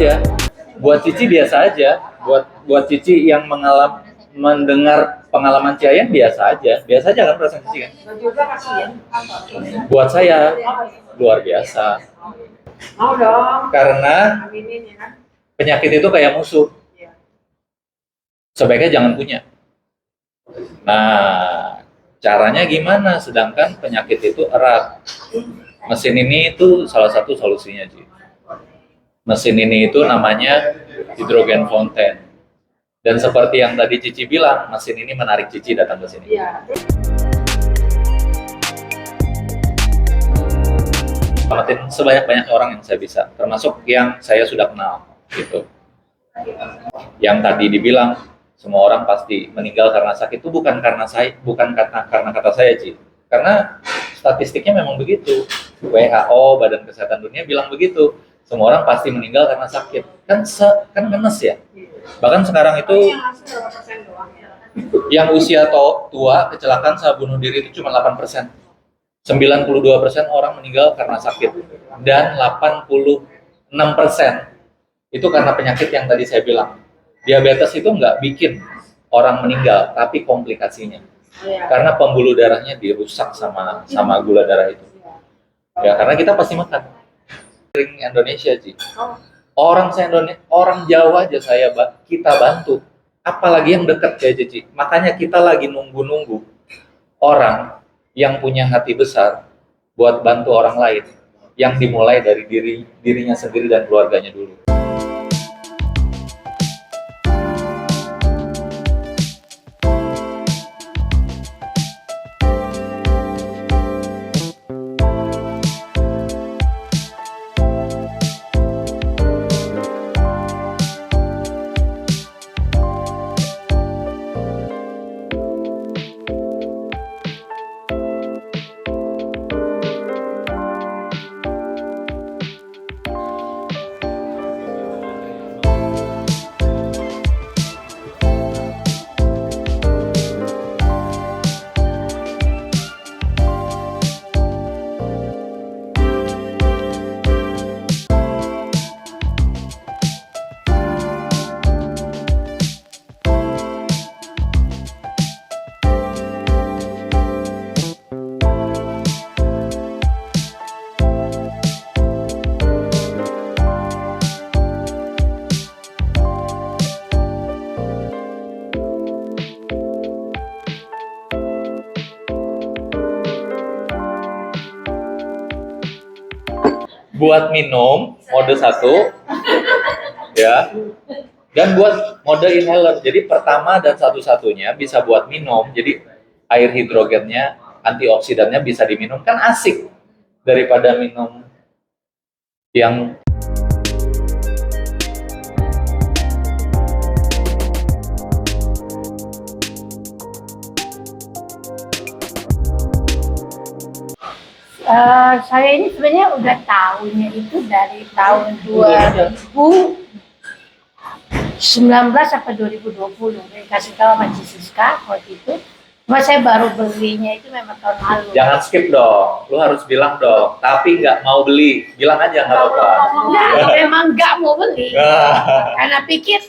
Ya, buat Cici biasa aja. Buat Cici yang mendengar pengalaman Ciayan biasa aja kan perasaan Cici kan. Buat saya luar biasa. Mau dong. Karena penyakit itu kayak musuh. Sebaiknya jangan punya. Nah, caranya gimana? Sedangkan penyakit itu erat. Mesin ini itu salah satu solusinya, Ci. Mesin ini itu namanya hidrogen fountain. Dan seperti yang tadi Cici bilang, mesin ini menarik Cici datang ke sini. Iya. Selamatin sebanyak-banyak orang yang saya bisa, termasuk yang saya sudah kenal, gitu. Yang tadi dibilang semua orang pasti meninggal karena sakit, itu bukan karena kata saya, Ci. Karena statistiknya memang begitu. WHO, Badan Kesehatan Dunia bilang begitu. Semua orang pasti meninggal karena sakit. Kan ngenes ya. Bahkan sekarang itu yang usia tua kecelakaan saat bunuh diri itu cuma 8%. 92% orang meninggal karena sakit dan 86% itu karena penyakit yang tadi saya bilang. Diabetes itu nggak bikin orang meninggal, tapi komplikasinya. Karena pembuluh darahnya dirusak sama gula darah itu. Ya, karena kita pasti makan. Indonesia, Ci. Orang Jawa aja kita bantu. Apalagi yang dekat kayak Cici. Makanya kita lagi nunggu orang yang punya hati besar buat bantu orang lain, yang dimulai dari dirinya sendiri dan keluarganya dulu. Buat minum mode 1 ya, dan buat mode inhaler. Jadi pertama dan satu-satunya bisa buat minum, jadi air hidrogennya, antioksidannya bisa diminum, kan asik daripada minum yang Saya ini sebenarnya udah tahunnya itu dari tahun 2019 sampai 2020. Dikasih tahu sama Siska waktu itu. Cuma saya baru belinya itu memang tahun lalu. Jangan skip dong, lu harus bilang dong. Tapi nggak mau beli, bilang aja nggak apa-apa. Nah, memang nggak mau beli. Karena pikir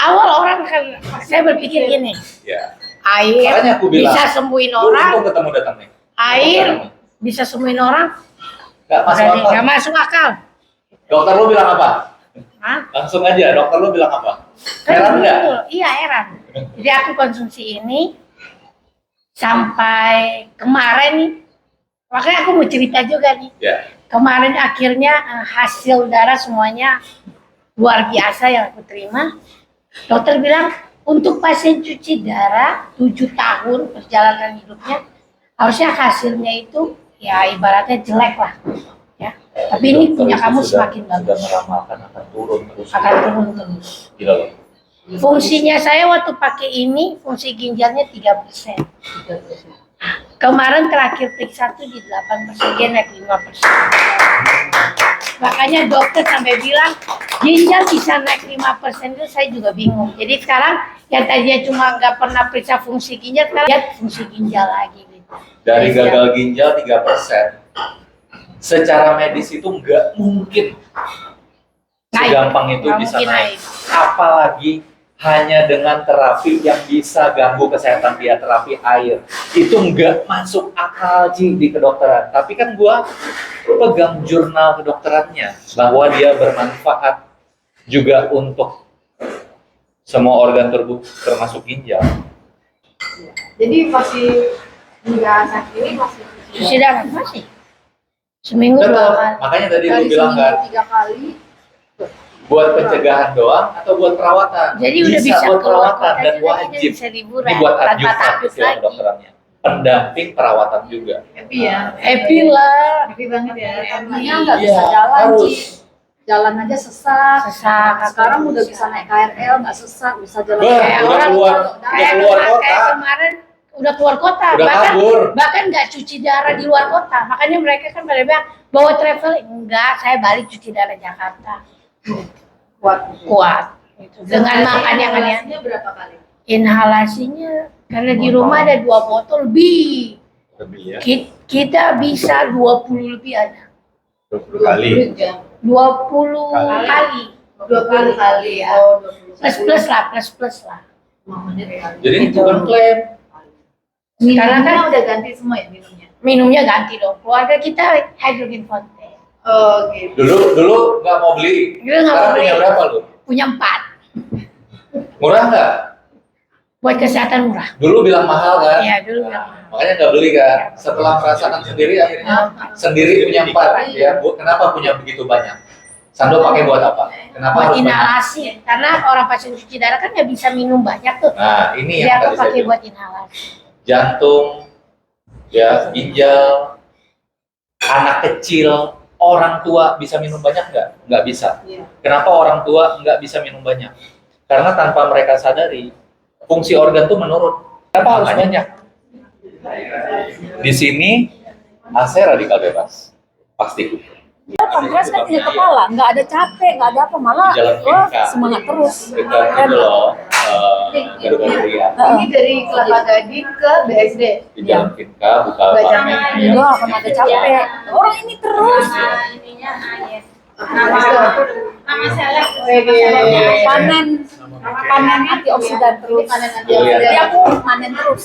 awal orang kan, saya berpikir gini. Ya. Air Makanya aku bilang, bisa sembuhin orang. Lu ketemu datang nih. Air bisa sembuhin orang. Nggak masuk akal. Dokter lu bilang apa? Hah? Langsung aja, dokter lu bilang apa? Kan Heran nggak? betul. Iya, heran. Jadi aku konsumsi ini sampai kemarin nih. Makanya aku mau cerita juga nih. Ya. Kemarin akhirnya hasil darah semuanya luar biasa yang aku terima. Dokter bilang untuk pasien cuci darah 7 tahun perjalanan hidupnya harusnya hasilnya itu ya ibaratnya jelek lah. Ya. Tapi ini punya kamu semakin bagus. Sudah meramalkan akan turun terus. Akan turun terus. Gila loh. Fungsinya saya waktu pakai ini, fungsi ginjalnya 3%. Kemarin terakhir periksa tuh di 8%, dia naik 5%. Makanya dokter sampai bilang, ginjal bisa naik 5%, itu saya juga bingung. Jadi sekarang, yang tadinya cuma nggak pernah periksa fungsi ginjal, sekarang lihat fungsi ginjal lagi. Gitu. Dari gagal ginjal 3%. Secara medis itu nggak mungkin segampang itu Nggak bisa mungkin naik. Apalagi hanya dengan terapi yang bisa ganggu kesehatan dia, terapi air. Itu nggak masuk akal Ci di kedokteran. Tapi kan gua pegang jurnal kedokterannya bahwa dia bermanfaat juga untuk semua organ tubuh termasuk ginjal. Jadi masih hingga saat ini masih Cuci darah masih. Seminggu 2 Betul. kali. Makanya tadi lu dari bilang kan, seminggu 3 kali. buat pencegahan doang atau buat perawatan? Jadi udah bisa buat keluar perawatan kota dan juga, wajib. jadi bisa liburan Ini buat tanpa adjuvan takut istilah lagi. kedokterannya. Pendamping perawatan juga. Happy ya. Happy lah. Happy banget ya. Tadinya Iya, nggak bisa jalan harus. Ci. Jalan aja sesak. Sesak. Sekarang udah bisa naik KRL nggak sesak, bisa jalan. Bah, Kayak udah orang keluar, udah kayak keluar kemarin- kota. kayak kemarin udah keluar kota, Udah kabur. bahkan nggak cuci darah di luar kota. Makanya mereka kan pada bilang bawa travel, enggak, saya balik cuci darah Jakarta. Kuat. Kuat. Gitu. Dengan makan yang aneh. Inhalasinya berapa kali? Inhalasinya karena di rumah ada 2 botol lebih. Lebih ya. Kita bisa 20 lebih ada. 20 kali. 20 jam. 20 Kali. kali. 20 kali ya. Oh, 20 Plus lah. Mamanya kali. Jadi itu bukan klaim. Karena Minumnya kan udah ganti semua ya minumnya. minumnya ganti dong. Keluarga kita hydrogen fountain. Oh gitu. Dulu nggak mau beli. Dulu nggak Sekarang mau beli. punya berapa lu? Punya 4. Murah nggak? Buat kesehatan murah. Dulu bilang mahal kan? Iya, dulu bilang mahal. Makanya nggak beli kan? Setelah merasakan sendiri akhirnya sendiri punya 4 ya. Kenapa punya begitu banyak? Sando pakai buat apa? Kenapa Buat harus banyak? inhalasi. Karena orang pasien cuci darah kan nggak bisa minum banyak tuh. Nah, ini Jadi yang aku tadi saya pakai bilang. buat inhalasi. Jantung, ya ginjal, anak kecil, orang tua bisa minum banyak nggak? Nggak bisa. Iya. Kenapa orang tua nggak bisa minum banyak? Karena tanpa mereka sadari, fungsi organ tuh menurun. Kenapa harus banyak? Di sini AC radikal bebas, pasti. Pankreas kan punya kepala, nggak ada capek, nggak ada apa, malah Di jalan wah Finca. semangat terus. Dekat itu loh, garu-garu ya. Ini dari Kelapa Gading ke BSD. Di jalan Finca, buka Baca Pamen. main. Nggak akan ada capek. Orang ini terus Ininya air. Nama seleb. panen antioksidan terus. Panen nanti. Iya. Jadi aku panen terus.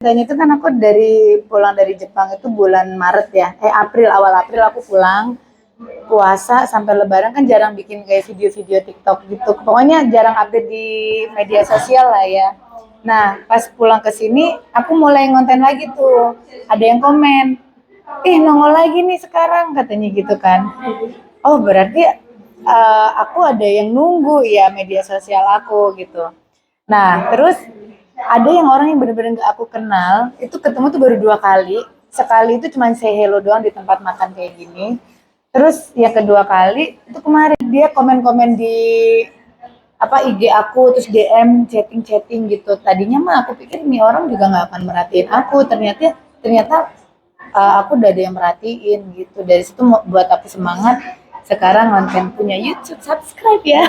Ceritanya itu kan aku pulang dari Jepang itu bulan Maret ya, awal April aku pulang puasa sampai Lebaran kan jarang bikin kayak video-video TikTok gitu. Pokoknya jarang update di media sosial lah ya. Nah pas pulang ke sini aku mulai ngonten lagi tuh. Ada yang komen, nongol lagi nih sekarang katanya gitu kan. Oh berarti aku ada yang nunggu ya media sosial aku gitu. Nah terus ada yang orang yang bener-bener gak aku kenal, itu ketemu tuh baru 2 kali. Sekali itu cuma say hello doang di tempat makan kayak gini. Terus yang kedua kali itu kemarin dia komen-komen di IG aku, terus DM chatting gitu. Tadinya mah aku pikir ini orang juga nggak akan merhatiin aku. Ternyata aku udah ada yang merhatiin gitu. Dari situ buat aku semangat. Sekarang konten punya YouTube, subscribe ya.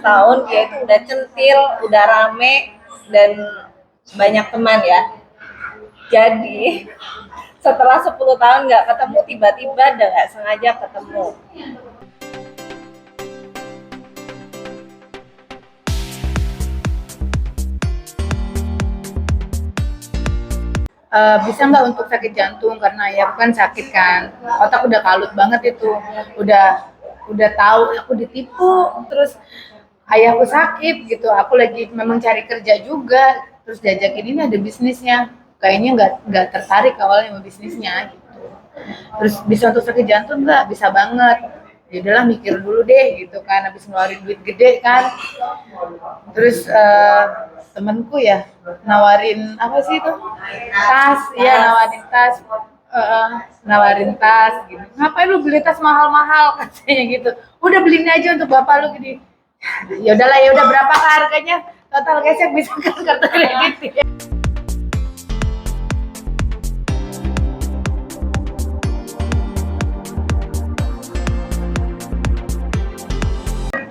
Tahun ya itu udah centil, udah rame dan banyak teman ya. Jadi setelah 10 tahun nggak ketemu, tiba-tiba udah nggak sengaja ketemu. bisa nggak untuk sakit jantung, karena ya aku kan sakit kan, otak udah kalut banget itu, udah tahu aku ditipu, terus ayahku sakit gitu, aku lagi memang cari kerja juga, terus diajakin ini ada bisnisnya, kayaknya nggak tertarik awalnya sama bisnisnya gitu. Terus bisa untuk sakit jantung nggak? Bisa banget. Ya udahlah mikir dulu deh gitu kan, habis ngeluarin duit gede kan. Terus temenku ya nawarin apa sih itu? Tas, ya nawarin tas. Nawarin tas gitu. Ngapain lu beli tas mahal-mahal katanya gitu. Udah beliin aja untuk bapak lu gini. Ya udahlah, ya udah berapa harganya? Total gesek bisa kan kartu kredit ya.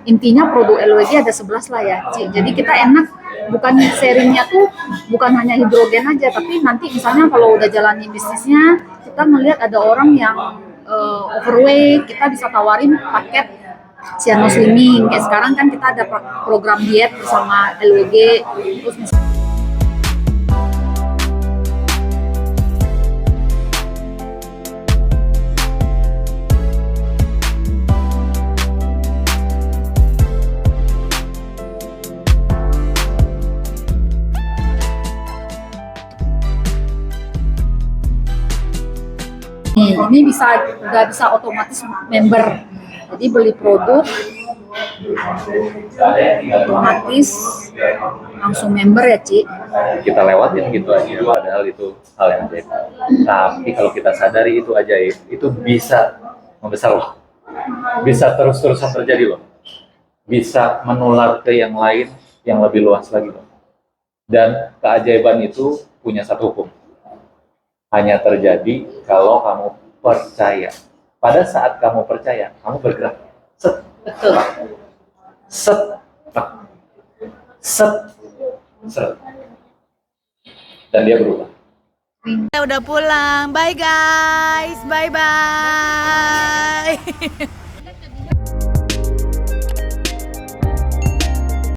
Intinya produk LWG ada 11 lah ya, Ci. Jadi kita enak, bukan sharingnya tuh bukan hanya hidrogen aja, tapi nanti misalnya kalau udah jalani bisnisnya, kita melihat ada orang yang overweight, kita bisa tawarin paket cyano slimming. Kayak sekarang kan kita ada program diet bersama LWG, terus misalnya ini udah bisa otomatis member. Jadi beli produk otomatis langsung member ya, Ci. Kita lewatin gitu aja, padahal itu hal yang ajaib. Tapi kalau kita sadari itu ajaib, itu bisa membesar loh, bisa terus-terusan terjadi loh, bisa menular ke yang lain yang lebih luas lagi loh. Dan keajaiban itu punya satu hukum, hanya terjadi kalau kamu percaya. Pada saat kamu percaya, kamu bergerak. Set, Betul. set, tak, set, set. Dan dia berubah. Udah pulang, bye guys, bye bye.